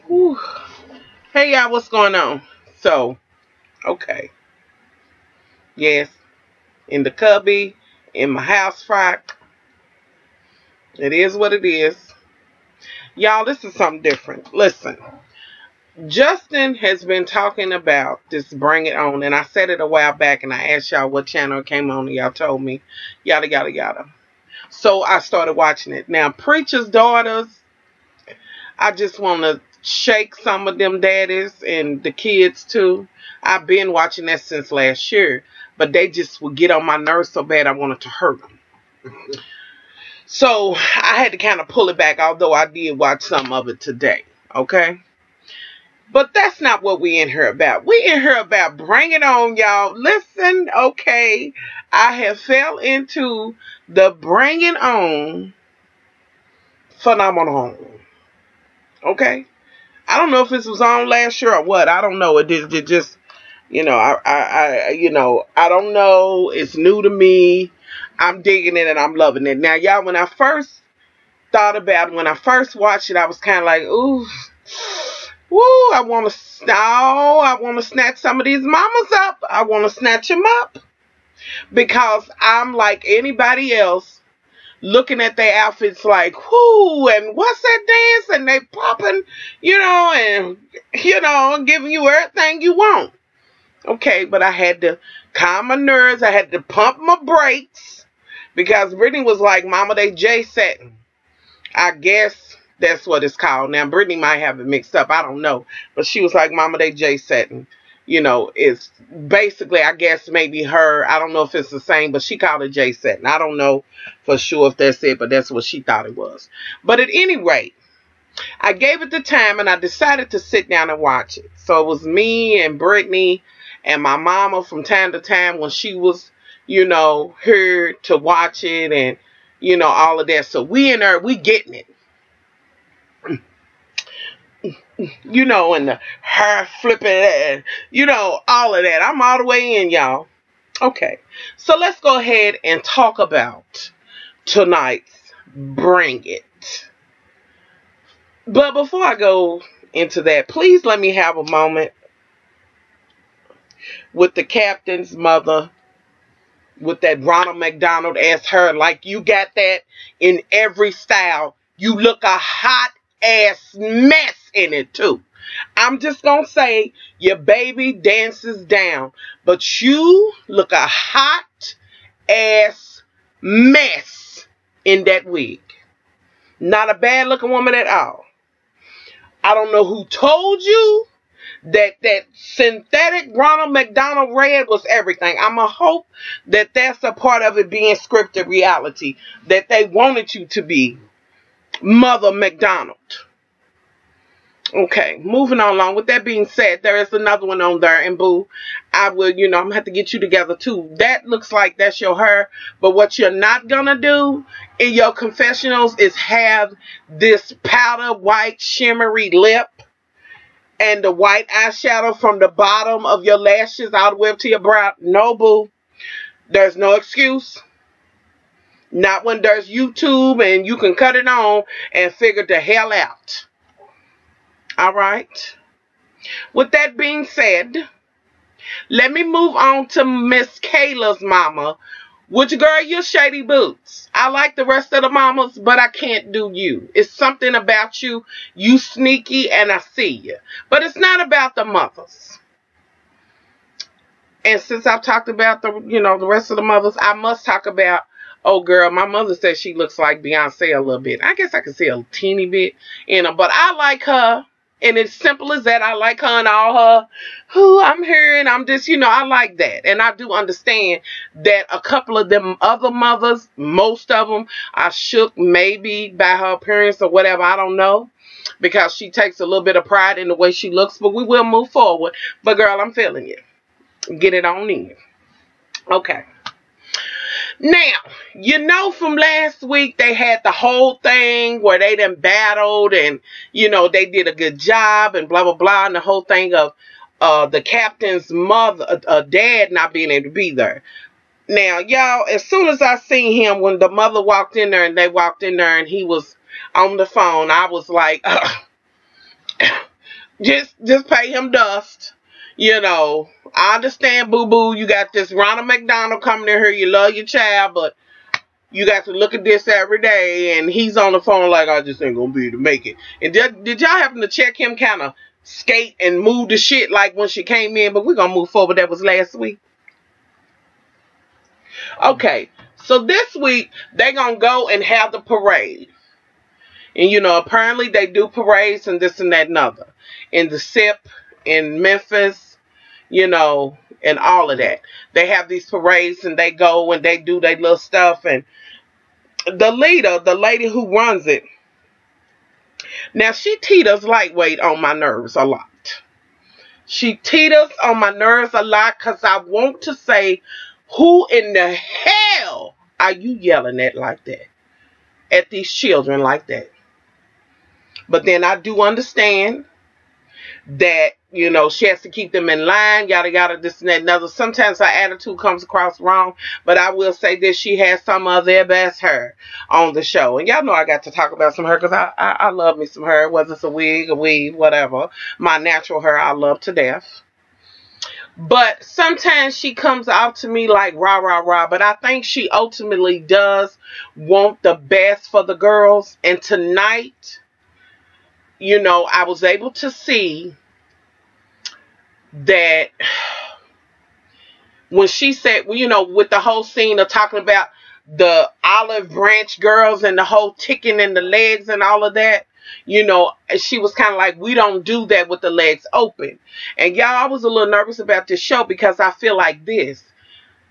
Whew. Hey y'all, what's going on? So, okay. Yes, in the cubby, in my house frock. It is what it is. Y'all, this is something different. Listen, Justin has been talking about this Bring It On, and I said it a while back, and I asked y'all what channel it came on, and y'all told me, yada, yada, yada. So I started watching it. Now, Preacher's Daughters, I just want to shake some of them daddies and the kids too. I've been watching that since last year, but they just would get on my nerves so bad I wanted to hurt them. So I had to kind of pull it back, although I did watch some of it today. Okay? But that's not what we in here about. We in here about Bring It On, y'all. Listen, okay. I have fell into the Bring It On phenomenon. Okay? I don't know if this was on last year or what. I don't know. It just, I don't know. It's new to me. I'm digging it and I'm loving it. Now, y'all, when I first thought about it, when I first watched it, I was kind of like, ooh, woo, I want to snatch some of these mamas up. I want to snatch them up because I'm like anybody else looking at their outfits like, whoo, and what's that dance? And they popping, and giving you everything you want. Okay, but I had to calm my nerves. I had to pump my brakes because Brittany was like, Mama, they J-setting. I guess that's what it's called. Now, Brittany might have it mixed up. I don't know. But she was like, Mama, they J-setting. It's basically, I guess, maybe her. I don't know if it's the same, but she called it J-setting. I don't know for sure if that's it, but that's what she thought it was. But at any rate, I gave it the time, and I decided to sit down and watch it. So it was me and Brittany and my mama from time to time when she was, here to watch it and, all of that. So we in there, we getting it. And the hair flipping and, all of that. I'm all the way in, y'all. Okay. So let's go ahead and talk about tonight's Bring It. But before I go into that, please let me have a moment with the captain's mother, with that Ronald McDonald as her, like you got that in every style. You look a hot ass mess in it too. I'm just gonna say your baby dances down, but you look a hot ass mess in that wig. Not a bad looking woman at all. I don't know who told you that synthetic Ronald McDonald red was everything. I'ma hope that that's a part of it being scripted reality, that they wanted you to be Mother McDonald. Okay, moving on along. With that being said, there is another one on there, and boo, I will, I'm gonna have to get you together too. That looks like that's your hair, but what you're not gonna do in your confessionals is have this powder white shimmery lip and the white eyeshadow from the bottom of your lashes all the way up to your brow. No, boo. There's no excuse. Not when there's YouTube and you can cut it on and figure the hell out. All right. With that being said, let me move on to Miss Kayla's mama. Which, girl, you're shady boots. I like the rest of the mamas, but I can't do you. It's something about you. You sneaky, and I see you. But it's not about the mothers. And since I've talked about the rest of the mothers, I must talk about, oh, girl, my mother says she looks like Beyonce a little bit. I guess I can see a teeny bit in her, but I like her. And it's simple as that. I like her and all her, who I'm hearing. I'm just, I like that. And I do understand that a couple of them other mothers, most of them, are shook maybe by her appearance or whatever. I don't know. Because she takes a little bit of pride in the way she looks. But we will move forward. But, girl, I'm feeling you. Get it on in. Okay. Now, from last week, they had the whole thing where they done battled and, they did a good job and blah, blah, blah. And the whole thing of the captain's mother, dad not being able to be there. Now, y'all, as soon as I seen him, when the mother walked in there and they walked in there and he was on the phone, I was like, Just pay him dust. You know, I understand, boo-boo, you got this Ronald McDonald coming in here, you love your child, but you got to look at this every day, and he's on the phone like, I just ain't gonna be able to make it. And did y'all happen to check him kind of skate and move the shit like when she came in? But we're gonna move forward. That was last week. Okay, so this week, they're gonna go and have the parade. And, you know, apparently they do parades and this and that and other. In the SIP, in Memphis, you know, and all of that. They have these parades and they go and they do their little stuff. And the leader, the lady who runs it, now she teeters lightweight on my nerves a lot. She teeters on my nerves a lot because I want to say, who in the hell are you yelling at like that? At these children like that? But then I do understand that, you know, she has to keep them in line, yada, yada, this and that and other. Sometimes her attitude comes across wrong, but I will say that she has some of their best hair on the show. And y'all know I got to talk about some hair because I love me some hair, whether it's a wig, a weave, whatever. My natural hair I love to death. But sometimes she comes out to me like rah, rah, rah. But I think she ultimately does want the best for the girls. And tonight, you know, I was able to see that when she said, well, you know, with the whole scene of talking about the olive branch girls and the whole ticking in the legs and all of that, you know, she was kind of like, we don't do that with the legs open. And y'all, I was a little nervous about this show because I feel like this.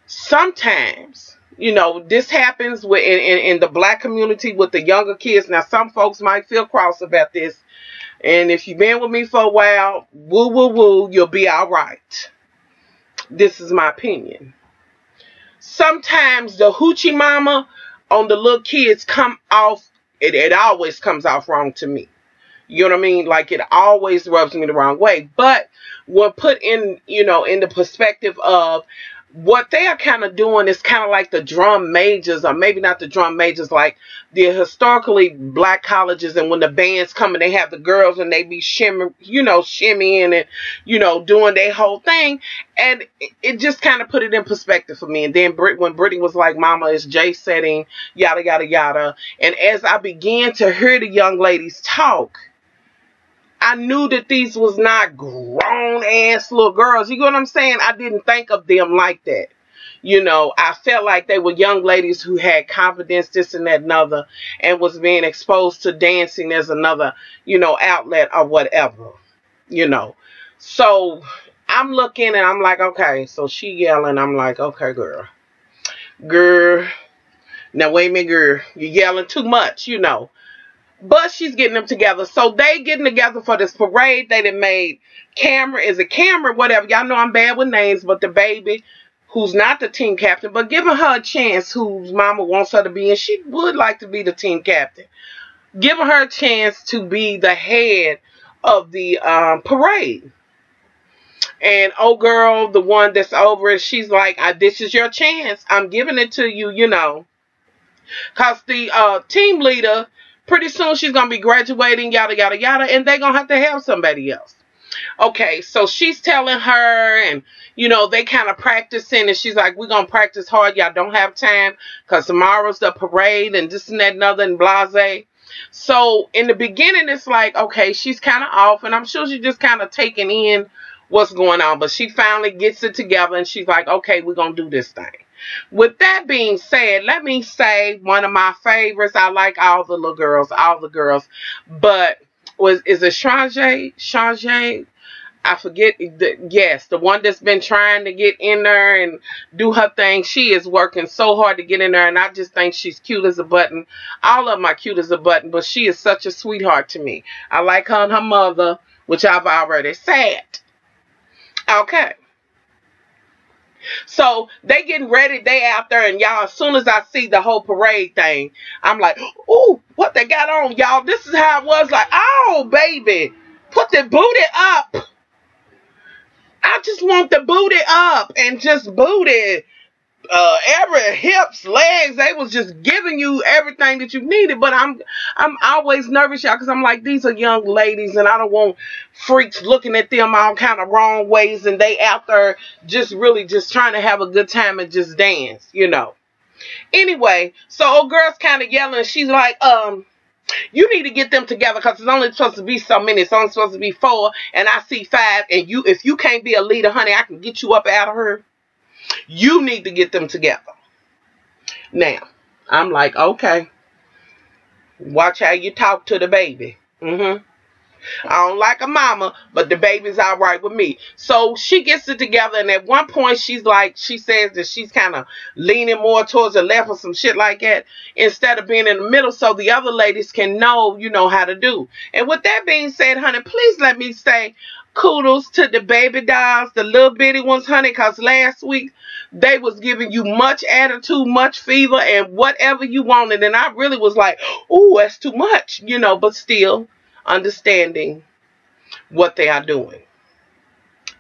Sometimes, you know, this happens in the black community with the younger kids. Now, some folks might feel cross about this. And if you've been with me for a while, woo, woo, woo, you'll be all right. This is my opinion. Sometimes the hoochie mama on the little kids come off, it always comes off wrong to me. You know what I mean? Like, it always rubs me the wrong way. But when put in, you know, in the perspective of what they are kind of doing is kind of like the drum majors, or maybe not the drum majors, like the historically black colleges, and when the bands come and they have the girls and they be shimmying and, you know, doing their whole thing. And it just kind of put it in perspective for me. And then when Brittany was like, Mama, it's J setting, yada, yada, yada. And as I began to hear the young ladies talk, I knew that these was not grown-ass little girls. You know what I'm saying? I didn't think of them like that. You know, I felt like they were young ladies who had confidence, this and that and other, and was being exposed to dancing as another, you know, outlet or whatever, you know. So I'm looking and I'm like, okay, so she yelling. I'm like, okay, girl. Now, wait a minute, girl. You're yelling too much, you know. But she's getting them together. So they getting together for this parade. They done made Camera, whatever. Y'all know I'm bad with names, but the baby who's not the team captain, but giving her a chance, whose mama wants her to be, and she would like to be the team captain. Giving her a chance to be the head of the parade. And oh girl, the one that's over it, she's like, this is your chance. I'm giving it to you, you know. Because the team leader, pretty soon she's going to be graduating, yada, yada, yada, and they're going to have somebody else. Okay, so she's telling her, and, you know, they kind of practicing, and she's like, we're going to practice hard. Y'all don't have time because tomorrow's the parade and this and that and other and blase. So in the beginning, it's like, okay, she's kind of off, and I'm sure she's just kind of taking in what's going on. But she finally gets it together, and she's like, okay, we're going to do this thing. With that being said, let me say one of my favorites. I like all the little girls, but is it Change? I forget. Yes, the one that's been trying to get in there and do her thing. She is working so hard to get in there, and I just think she's cute as a button. All of them are cute as a button, but she is such a sweetheart to me. I like her and her mother, which I've already said. Okay. So they getting ready, they out there, and y'all, as soon as I see the whole parade thing, I'm like, ooh, what they got on, y'all? This is how it was, like, oh, baby, put the booty up. I just want the booty up and just booty. every hips, legs, they was just giving you everything that you needed. But I'm always nervous, y'all, because I'm like, these are young ladies, and I don't want freaks looking at them all kind of wrong ways, and they out there just really just trying to have a good time and just dance, you know. Anyway, so old girl's kind of yelling. She's like, you need to get them together because it's only supposed to be so many. It's only supposed to be 4, and I see 5. And if you can't be a leader, honey, I can get you up out of her. You need to get them together. Now, I'm like, okay. Watch how you talk to the baby. I don't like a mama, but the baby's all right with me. So she gets it together, and at one point she's like, she says that she's kind of leaning more towards the left or some shit like that instead of being in the middle, so the other ladies can know, you know, how to do. And with that being said, honey, please let me say kudos to the baby dolls, the little bitty ones, honey, because last week they was giving you much attitude, much fever, and whatever you wanted. And I really was like, ooh, that's too much, you know, but still understanding what they are doing.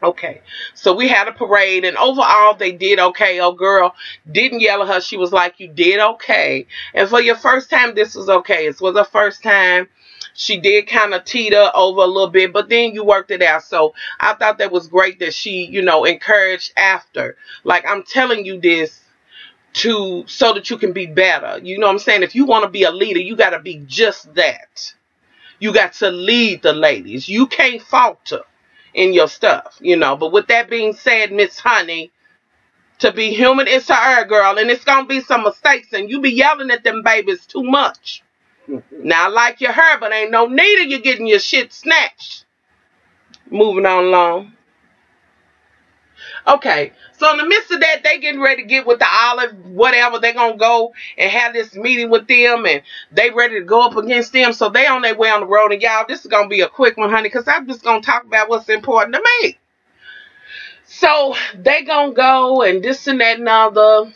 Okay, so we had a parade, and overall they did okay. Oh, girl didn't yell at her. She was like, you did okay. And for your first time, this was okay. It was her first time. She did kind of teeter over a little bit, but then you worked it out. So I thought that was great that she, you know, encouraged after. Like, I'm telling you this so that you can be better. You know what I'm saying? If you want to be a leader, you got to be just that. You got to lead the ladies. You can't falter in your stuff, you know. But with that being said, Miss Honey, to be human is to err, girl. And it's going to be some mistakes. And you be yelling at them babies too much. Now, I like your hair, but ain't no need of you getting your shit snatched. Moving on along. Okay, so in the midst of that, they getting ready to get with the Olive, whatever. They going to go and have this meeting with them, and they ready to go up against them. So they on their way on the road. And y'all, this is going to be a quick one, honey, because I'm just going to talk about what's important to me. So they going to go and this and that and other.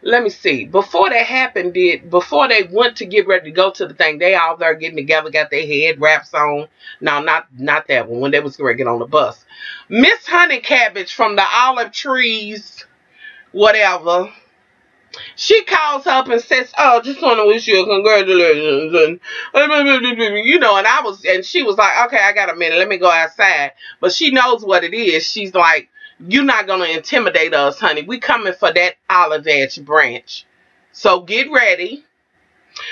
Let me see. Before that happened, before they went to get ready to go to the thing, they all there getting together, got their head wraps on. No, not that one. When they was going to get on the bus. Miss Honey Cabbage from the olive trees, whatever. She calls up and says, oh, just want to wish you a congratulations. And, you know, and she was like, okay, I got a minute. Let me go outside. But she knows what it is. She's like, you're not going to intimidate us, honey. We coming for that olive edge branch. So get ready.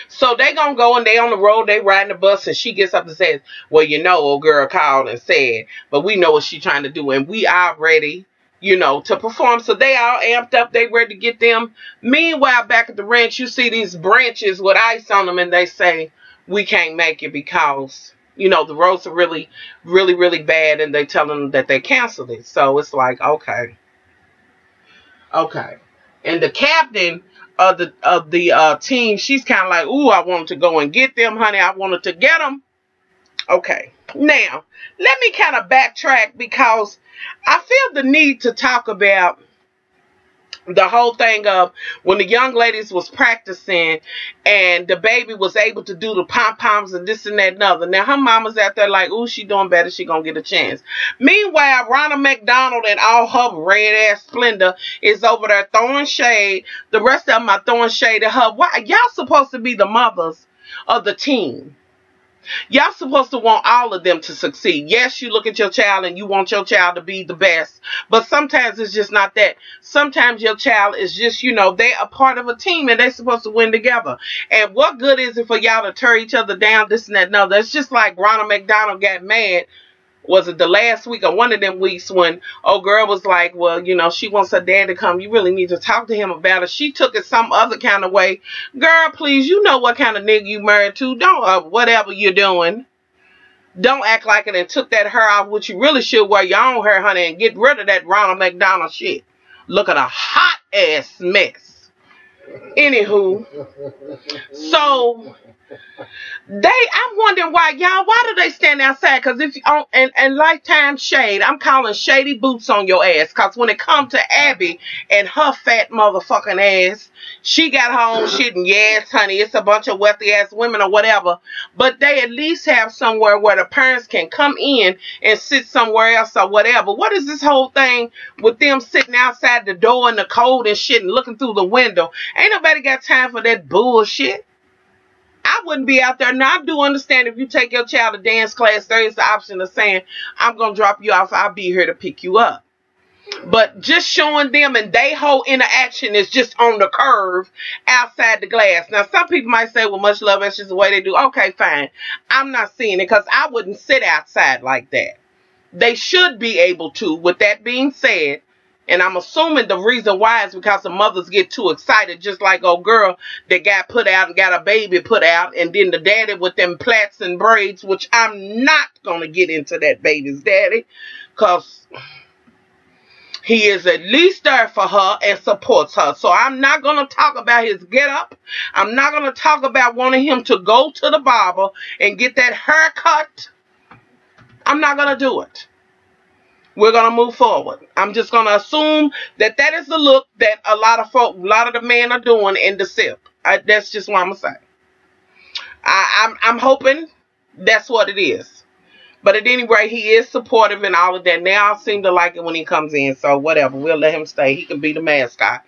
So they going to go and they on the road. They riding the bus and she gets up and says, well, you know, old girl called and said, but we know what she trying to do. And we are ready, you know, to perform. So they all amped up. They ready to get them. Meanwhile, back at the ranch, you see these branches with ice on them. And they say, we can't make it because, you know, the roads are really, really, really bad. And they tell them that they canceled it. So it's like, okay. Okay. And the captain of the team, she's kind of like, ooh, I wanted to go and get them, honey. I wanted to get them. Okay. Now, let me kind of backtrack because I feel the need to talk about the whole thing of when the young ladies was practicing and the baby was able to do the pom-poms and this and that and other. Now, her mama's out there like, ooh, she doing better. She gonna get a chance. Meanwhile, Ronald McDonald and all her red-ass splendor is over there throwing shade. The rest of them are throwing shade at her. Why? Y'all supposed to be the mothers of the team. Y'all supposed to want all of them to succeed. Yes, you look at your child and you want your child to be the best. But sometimes it's just not that. Sometimes your child is just, you know, they are part of a team and they're supposed to win together. And what good is it for y'all to tear each other down, this and that? No, that's just like Ronald McDonald got mad. Was it the last week or one of them weeks when old girl was like, well, you know, she wants her dad to come. You really need to talk to him about it. She took it some other kind of way. Girl, please, you know what kind of nigga you married to. Don't, whatever you're doing. Don't act like it and took that hair off, which you really should wear your own hair, honey, and get rid of that Ronald McDonald shit. Look at a hot ass mess. Anywho, so I'm wondering why do they stand outside? Because if on and Lifetime Shade, I'm calling shady boots on your ass. Because when it comes to Abby and her fat motherfucking ass, she got her own shit, and yes, honey, it's a bunch of wealthy ass women or whatever. But they at least have somewhere where the parents can come in and sit somewhere else or whatever. What is this whole thing with them sitting outside the door in the cold and shit and looking through the window? Ain't nobody got time for that bullshit. I wouldn't be out there. Now, I do understand if you take your child to dance class, there is the option of saying, I'm going to drop you off. I'll be here to pick you up. But just showing them and they whole interaction is just on the curve outside the glass. Now, some people might say, well, much love, that's just the way they do. Okay, fine. I'm not seeing it because I wouldn't sit outside like that. They should be able to. With that being said, and I'm assuming the reason why is because the mothers get too excited, just like old girl that got put out and got a baby put out, and then the daddy with them plaits and braids, which I'm not going to get into that baby's daddy, because he is at least there for her and supports her. So I'm not going to talk about his get up. I'm not going to talk about wanting him to go to the barber and get that haircut. I'm not going to do it. We're going to move forward. I'm just going to assume that that is the look that a lot of the men are doing in the SIP. That's just what I'm going to say. I'm hoping that's what it is. But at any rate, he is supportive and all of that. Now I seem to like it when he comes in. So whatever. We'll let him stay. He can be the mascot.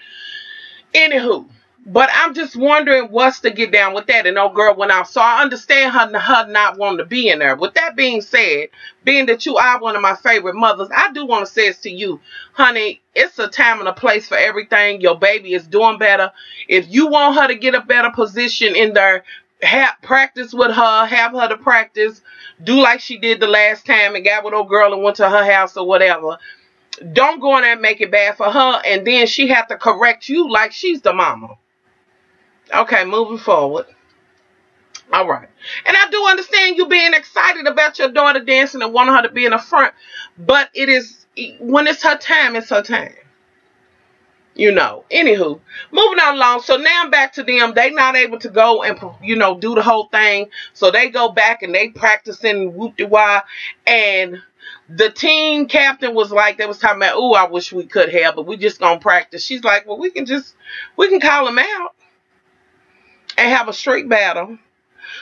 Anywho. But I'm just wondering what's to get down with that. And old girl went out. So I understand her not wanting to be in there. With that being said, being that you are one of my favorite mothers, I do want to say this to you. Honey, it's a time and a place for everything. Your baby is doing better. If you want her to get a better position in there, practice with her. Have her to practice. Do like she did the last time and got with old girl and went to her house or whatever. Don't go in there and make it bad for her. And then she have to correct you like she's the mama. Okay, moving forward. All right. And I do understand you being excited about your daughter dancing and wanting her to be in the front. But it is, when it's her time, it's her time. You know. Anywho, moving on along. So now I'm back to them. They not able to go and, you know, do the whole thing. So they go back and they practicing whoop-de-wah. And the team captain was like, they was talking about, ooh, I wish we could have, but we just gonna practice. She's like, well, we can call them out and have a street battle.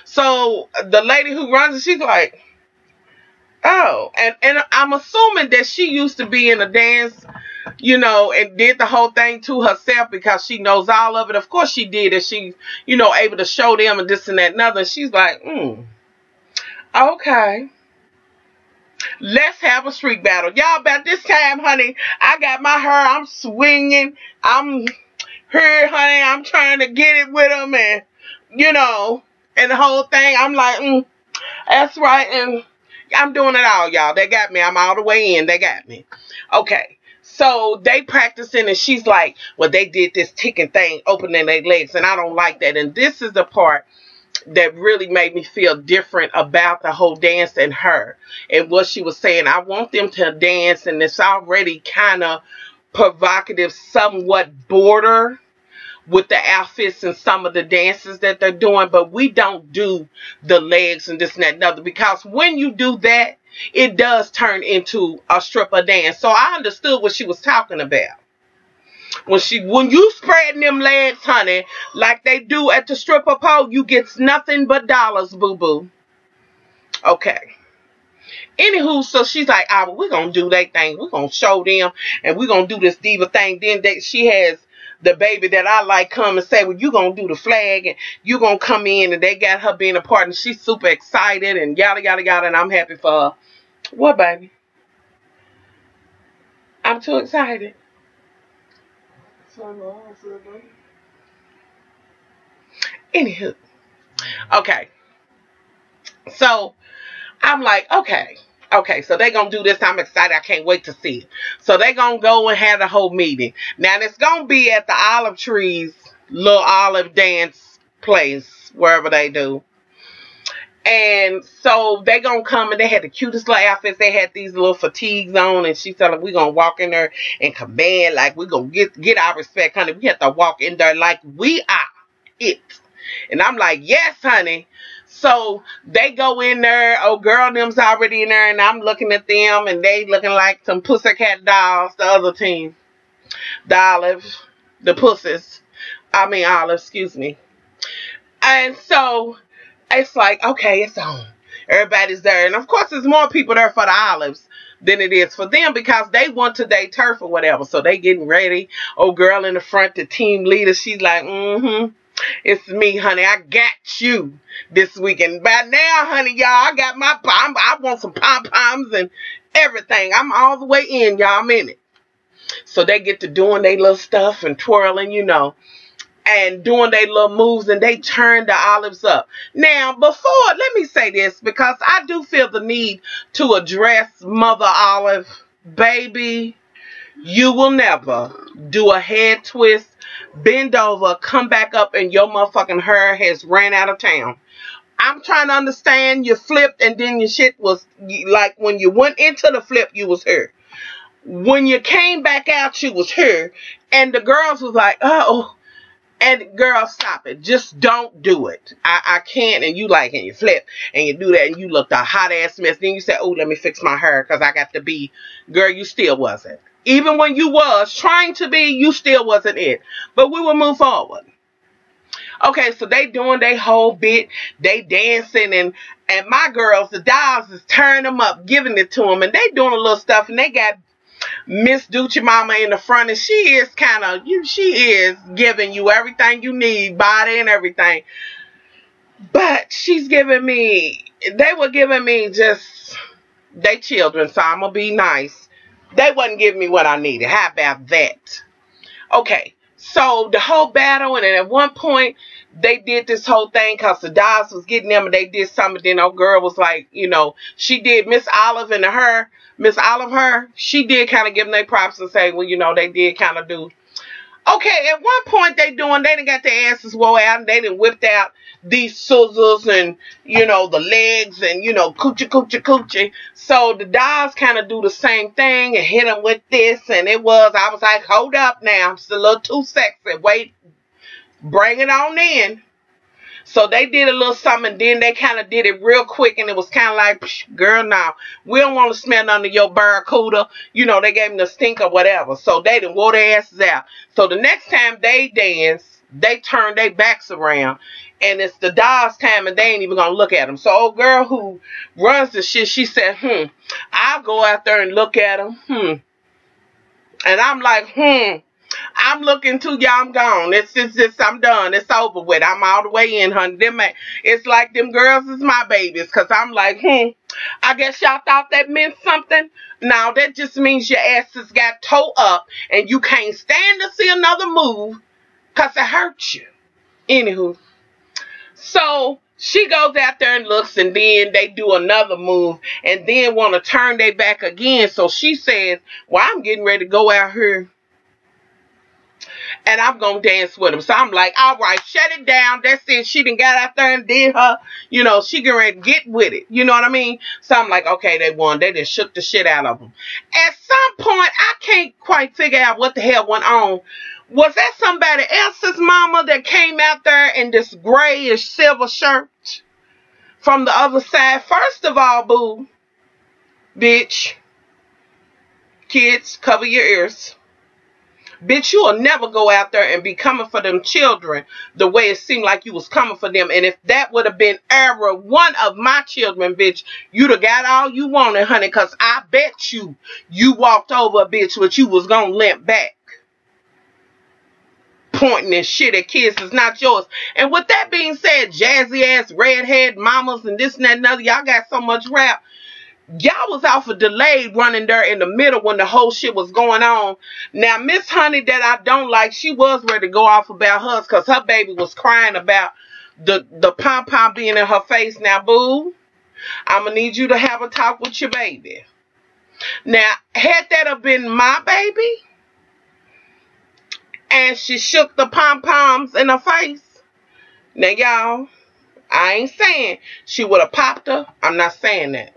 So the lady who runs it, she's like, oh, and I'm assuming that she used to be in a dance, you know, and did the whole thing to herself because she knows all of it. Of course she did, and she, you know, able to show them and this and that and other. She's like, okay. Let's have a street battle. Y'all, about this time, honey, I got my hair, I'm swinging, I'm here, honey, I'm trying to get it with them, and, you know, and the whole thing, I'm like, that's right, and I'm doing it all, y'all. They got me. I'm all the way in. They got me. Okay, so they practicing, and she's like, well, they did this ticking thing, opening their legs, and I don't like that, and this is the part that really made me feel different about the whole dance and her, and what she was saying. I want them to dance, and it's already kind of provocative, somewhat border with the outfits and some of the dances that they're doing, but we don't do the legs and this and that and other, because when you do that, it does turn into a stripper dance. So I understood what she was talking about. When you spreading them legs, honey, like they do at the stripper pole, you get nothing but dollars, boo-boo. Okay. Anywho, so she's like, well, we're going to do that thing. We're going to show them, and we're going to do this diva thing. Then she has the baby that I like come and say, well, you're going to do the flag, and you're going to come in, and they got her being a part, and she's super excited, and yada, yada, yada, and I'm happy for her. What, baby? I'm too excited. Anywho. Okay. So, I'm like, okay, so they're going to do this. I'm excited. I can't wait to see it. So they're going to go and have the whole meeting. Now, it's going to be at the Olive Trees little olive dance place, wherever they do. And so they gonna come, and they had the cutest little outfits. They had these little fatigues on, and she said, we gonna walk in there and command, like we gonna get our respect, honey. We have to walk in there like we are it. And I'm like, yes, honey. So they go in there. Oh, girl, them's already in there, and I'm looking at them, and they looking like some pussycat dolls. The other team, the pussies. I mean, Olive, excuse me. And so it's like, okay, it's on. Everybody's there. And of course, there's more people there for the Olives than it is for them, because they want to date turf or whatever. So they getting ready. Oh, girl in the front, the team leader, she's like, it's me, honey. I got you this weekend. By now, honey, y'all, I got my pom. I want some pom-poms and everything. I'm all the way in, y'all. I'm in it. So they get to doing their little stuff and twirling, and doing their little moves, and they turn the Olives up. Now, let me say this, because I do feel the need to address Mother Olive. Baby, you will never do a head twist, bend over, come back up, and your motherfucking hair has ran out of town. I'm trying to understand. You flipped, and then your shit was, like, when you went into the flip, you was here. When you came back out, you was here. And the girls was like, oh. And girl, stop it. Just don't do it. I can't. And you like, and you flip, and you do that, and you look a hot ass mess. Then you say, oh, let me fix my hair, because I got to be. Girl, you still wasn't. Even when you was trying to be, you still wasn't it. But we will move forward. Okay, so they doing their whole bit. They dancing, and my girls, the dolls, is turning them up, giving it to them. And they doing a little stuff, and they got Miss Doochie Mama in the front, and she is giving you everything you need, body and everything. But they were giving me just, they children, so I'm going to be nice. They wasn't giving me what I needed. How about that? Okay, so the whole battle, and then at one point, they did this whole thing because the dolls was getting them, and they did something. Then old girl was like, she did Miss Olive and Miss Olive, she did kind of give them their props and say, well, they did kind of do. Okay, at one point they done got their asses wore out, and they done whipped out these scissors and, the legs and, coochie. So the dolls kind of do the same thing and hit them with this, and I was like, hold up now, it's a little too sexy. Wait, bring it on in. So they did a little something, and then they kind of did it real quick, and it was kind of like, girl, now, we don't want to smell none of your barracuda. They gave them the stink or whatever. So they done wore their asses out. So the next time they dance, they turn their backs around, and it's the dolls' time, and they ain't even going to look at them. So old girl who runs the shit, she said, I'll go out there and look at them. And I'm like, I'm looking too, y'all. I'm gone. I'm done. It's over with. I'm all the way in, honey. It's like them girls is my babies, because I'm like, I guess y'all thought that meant something. Now that just means your asses got toe up, and you can't stand to see another move, because it hurts you. Anywho, so she goes out there and looks, and then they do another move, and then want to turn their back again. So she says, well, I'm getting ready to go out here, and I'm going to dance with him. So I'm like, all right, shut it down. That's it. She done got out there and did her, she getting ready to get with it. You know what I mean? So I'm like, okay, they won. They just shook the shit out of them. At some point, I can't quite figure out what the hell went on. Was that somebody else's mama that came out there in this grayish silver shirt from the other side? First of all, boo, bitch, kids, cover your ears. Bitch, you will never go out there and be coming for them children the way it seemed like you was coming for them. And if that would have been ever one of my children, bitch, you'd have got all you wanted, honey, because I bet you walked over a bitch, but you was going to limp back. Pointing and shit at kids is not yours. And with that being said, jazzy ass redhead mamas and this and that and other, y'all got so much rap. Y'all was off of delayed running there in the middle when the whole shit was going on. Now, Miss Honey that I don't like, she was ready to go off about hers because her baby was crying about the pom-pom being in her face. Now, boo, I'm going to need you to have a talk with your baby. Now, had that have been my baby, and she shook the pom-poms in her face, now, y'all, I ain't saying she would have popped her. I'm not saying that.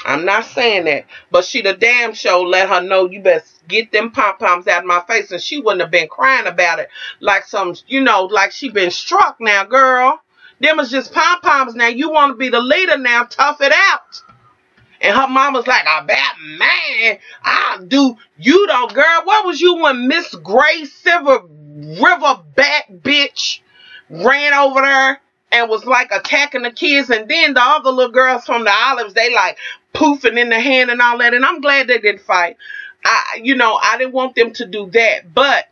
I'm not saying that. But she the damn show let her know, you best get them pom-poms out of my face. And she wouldn't have been crying about it like some, you know, like she been struck now, girl. Them is just pom-poms now. You want to be the leader now. Tough it out. And her mama's like, I bet, man, I'll do. You don't, girl. What was you when Miss Gray Silver Riverback bitch ran over there and was like attacking the kids? And then the other little girls from the Olives, they like poofing in the hand and all that. And I'm glad they didn't fight. I didn't want them to do that. But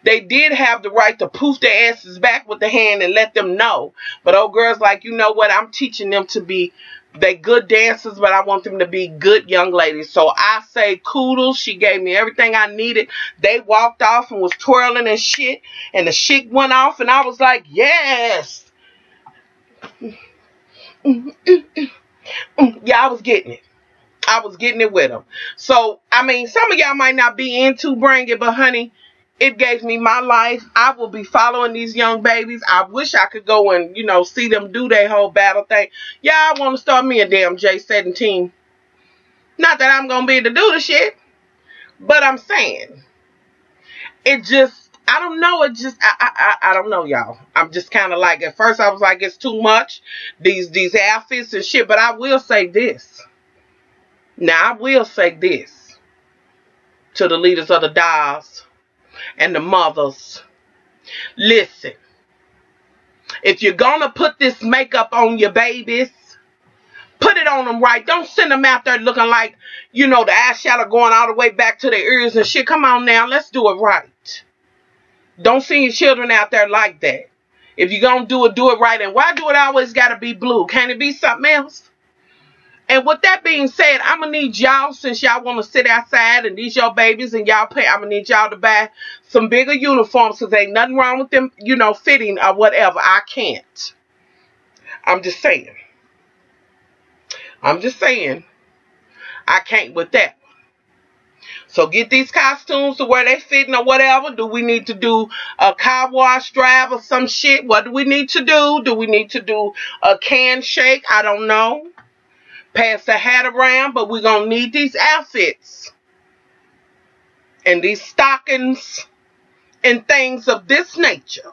they did have the right to poof their asses back with the hand and let them know. But old girls like, you know what? I'm teaching them to be, they good dancers, but I want them to be good young ladies. So I say kudos. She gave me everything I needed. They walked off and was twirling and shit. And the shit went off and I was like, yes. Yeah, I was getting it. I was getting it with them. So, I mean, some of y'all might not be into Bring It, but honey, it gave me my life. I will be following these young babies. I wish I could go and, you know, see them do their whole battle thing. Yeah, I want to start me a damn J17. Not that I'm going to be able to do the shit. But I'm saying. It just, I don't know. It just, I don't know, y'all. I'm just kind of like, at first I was like, it's too much. These outfits and shit. But I will say this. Now, I will say this. To the leaders of the dolls. And the mothers, listen, if you're going to put this makeup on your babies, put it on them right. Don't send them out there looking like, you know, the eyeshadow going all the way back to their ears and shit. Come on now, let's do it right. Don't send your children out there like that. If you're going to do it right. And why do it always got to be blue? Can't it be something else? And with that being said, I'm going to need y'all, since y'all want to sit outside and these your babies and y'all pay, I'm going to need y'all to buy some bigger uniforms, because ain't nothing wrong with them, you know, fitting or whatever. I can't. I'm just saying. I'm just saying. I can't with that. So get these costumes to where they fitting or whatever. Do we need to do a car wash drive or some shit? What do we need to do? Do we need to do a can shake? I don't know. Pass the hat around, but we're going to need these outfits and these stockings and things of this nature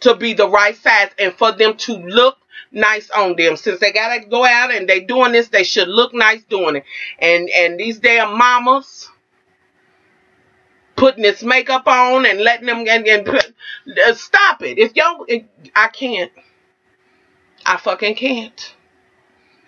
to be the right size and for them to look nice on them. Since they got to go out and they doing this, they should look nice doing it. And these damn mamas putting this makeup on and letting them stop it. I can't. I fucking can't.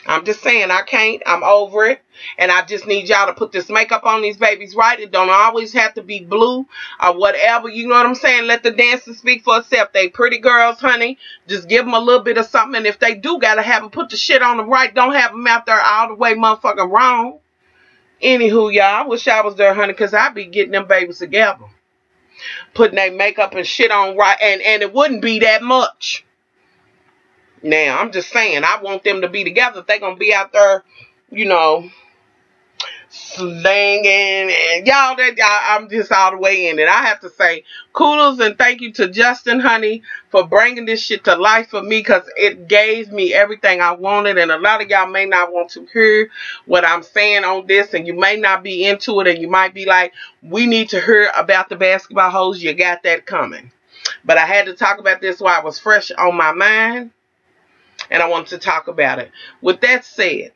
I'm just saying, I can't. I'm over it. And I just need y'all to put this makeup on these babies right. It don't always have to be blue or whatever. You know what I'm saying? Let the dancers speak for itself. They pretty girls, honey. Just give them a little bit of something. And if they do got to have them put the shit on them right, don't have them out there all the way motherfucking wrong. Anywho, y'all, I wish I was there, honey, because I be getting them babies together. Putting their makeup and shit on right. And it wouldn't be that much. Now, I'm just saying, I want them to be together. If they're going to be out there, you know, slinging and y'all, I'm just all the way in it. I have to say kudos and thank you to Justin, honey, for bringing this shit to life for me, because it gave me everything I wanted. And a lot of y'all may not want to hear what I'm saying on this, and you may not be into it, and you might be like, we need to hear about the basketball hoes. You got that coming. But I had to talk about this while I was fresh on my mind. And I want to talk about it. With that said,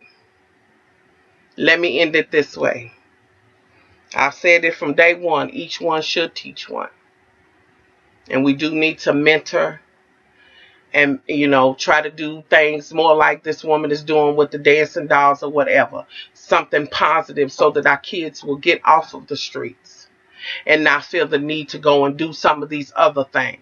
let me end it this way. I've said it from day one. Each one should teach one. And we do need to mentor and, you know, try to do things more like this woman is doing with the dancing dolls or whatever. Something positive so that our kids will get off of the streets and not feel the need to go and do some of these other things.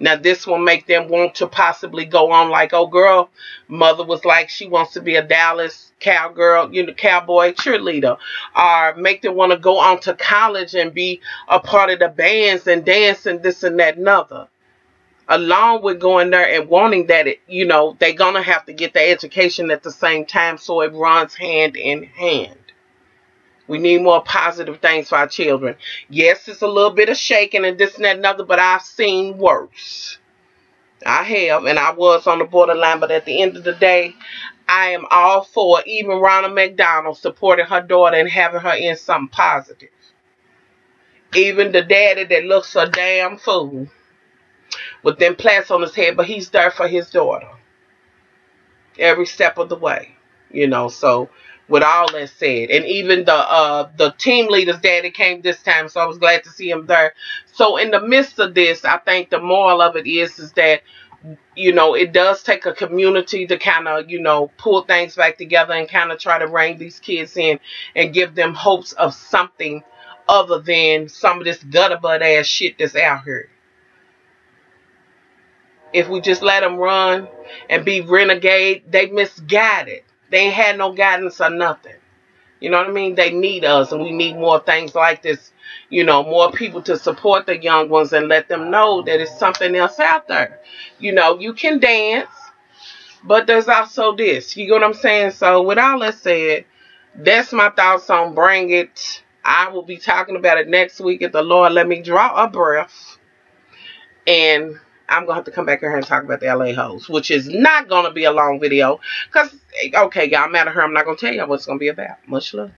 Now, this will make them want to possibly go on like, oh, girl, mother was like, she wants to be a Dallas cowgirl, you know, cowboy cheerleader. Or make them want to go on to college and be a part of the bands and dance and this and that and other. Along with going there and wanting that, you know, they're going to have to get the education at the same time, so it runs hand in hand. We need more positive things for our children. Yes, it's a little bit of shaking and this and that and other, but I've seen worse. I have, and I was on the borderline, but at the end of the day, I am all for even Ronald McDonald supporting her daughter and having her in something positive. Even the daddy that looks a damn fool with them plants on his head, but he's there for his daughter every step of the way. So with all that said, and even the team leader's daddy came this time, so I was glad to see him there. So in the midst of this, I think the moral of it is that it does take a community to kind of, pull things back together and kind of try to rein these kids in and give them hopes of something other than some of this gutter butt ass shit that's out here. If we just let them run and be renegade, they misguided. They ain't had no guidance or nothing. You know what I mean? They need us, and we need more things like this. More people to support the young ones and let them know that it's something else out there. You can dance, but there's also this. You get what I'm saying? So with all that said, that's my thoughts on Bring It. I will be talking about it next week if the Lord let me draw a breath. And I'm going to have to come back here and talk about the LA hoes, which is not going to be a long video. Because, okay, y'all, matter her, I'm not going to tell y'all what it's going to be about. Much love.